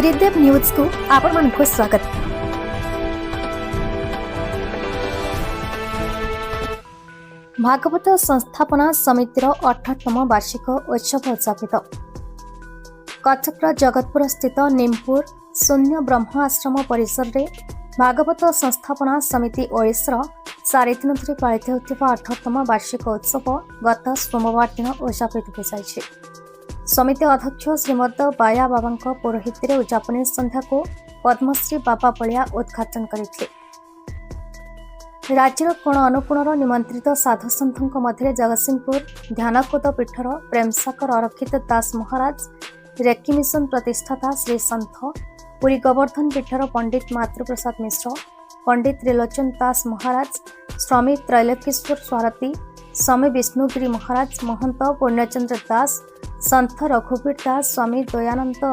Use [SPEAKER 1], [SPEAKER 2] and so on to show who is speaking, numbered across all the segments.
[SPEAKER 1] त्रिदेव news को आपण मानक स्वागत। भागवत संस्थापना समितिर 18तम वार्षिक उत्सव उद्यापित। कटक जगतपुर स्थित निमपुर शून्य ब्रह्म आश्रम परिसर रे भागवत संस्थापना समिति ओडिशार 4 दिन धरी पालित होता 18तम वार्षिक उत्सव गत सोमवार दिन उद्यापित हो। समिति अध्यक्ष श्रीमद बाया बाबा पौरोहित्य रे उद्यापनी संध्या को पद्मश्री बाबा बलिया उद्घाटन करथिले। राज्यर कोण अनुकोणर निमंत्रित साधु सन्थों मध्य जगतसिंहपुर ध्यानकोद पीठर प्रेमसागर अरक्षित दास महाराज, रेक्की मिशन प्रतिष्ठाता श्री सन्थ पुरी गोवर्धन पीठर पंडित मातृप्रसाद मिश्र, पंडित त्रिलोचन दास महाराज, स्वामी त्रैलोकेश्वर स्वारती, स्वामी विष्णुगिरी महाराज, महंत पुण्यचंद्र दास, संत रघुवीर दास, स्वामी दयानंद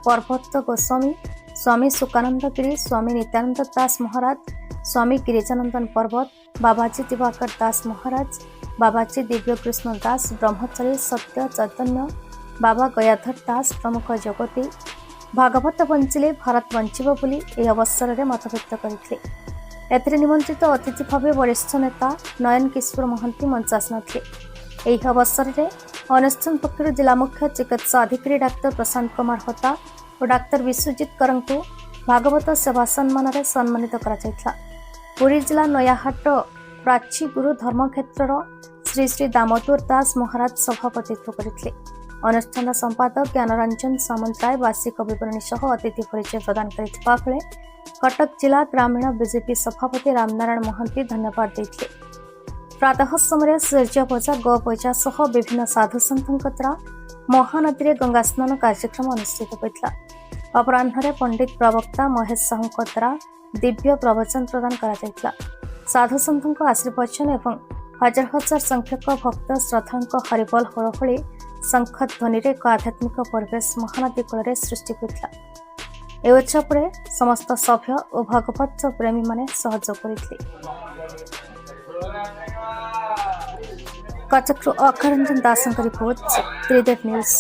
[SPEAKER 1] पर्वत गोस्वामी, स्वामी सुकानंद गिरी, स्वामी नित्यानंद दास महाराज, स्वामी गिरिजानंदन पर्वत, बाबाजी दिवाकर दास महाराज, बाबाजी दिव्य कृष्ण दास, ब्रह्मचारी सत्य चैतन्य, बाबा गयाधर दास प्रमुख जगती भागवत बंचिले भारत बंचिब बोली यह अवसर में मत व्यक्त करते। एथिरे निमंत्रित अतिथि भाव वरिष्ठ नेता नयन किशोर महांती मंच आसनथिले। यह अवसर में अनुष्ठान पक्षर जिला मुख्य चिकित्सा अधिकारी डाक्टर प्रशांत कुमार होता और डाक्टर विश्वजित करंग को भागवत सेवा सम्मान में सम्मानित करा। पुरी जिला नयाहाट प्राची गुरु धर्मक्षेत्र श्री श्री दामोदर दास महाराज सभापतित्व करथिले। अनुष्ठान संपादक ज्ञानरंजन सामंतराय वार्षिक विवरणी सह अतिथि परिचय प्रदान करथिबा बेले कटक जिला ग्रामीण बीजेपी सभापति रामनारायण महांती धन्यवाद देथिले। प्रातः समय सूर्य पूजा गौ पूजा सह विभिन्न साधु सन्थों द्वारा महानदी गंगा स्नान कार्यक्रम अनुष्ठित होता। अपराह्न पंडित प्रवक्ता महेश साहू द्वारा दिव्य प्रवचन प्रदान करा। साधु सन्थों आशीर्वचन एवं हजार हजार संख्यक भक्त श्रद्धा हरिबोल होळहोळी शंख ध्वनि एक आध्यात्मिक परिवेश महानदी कूल सृष्टि होता। ए उत्सव समस्त सभ्य और भागवत प्रेमी माने सहयोग करथिले। कटक अखरंजन दास रिपोर्ट त्रिदेव न्यूज।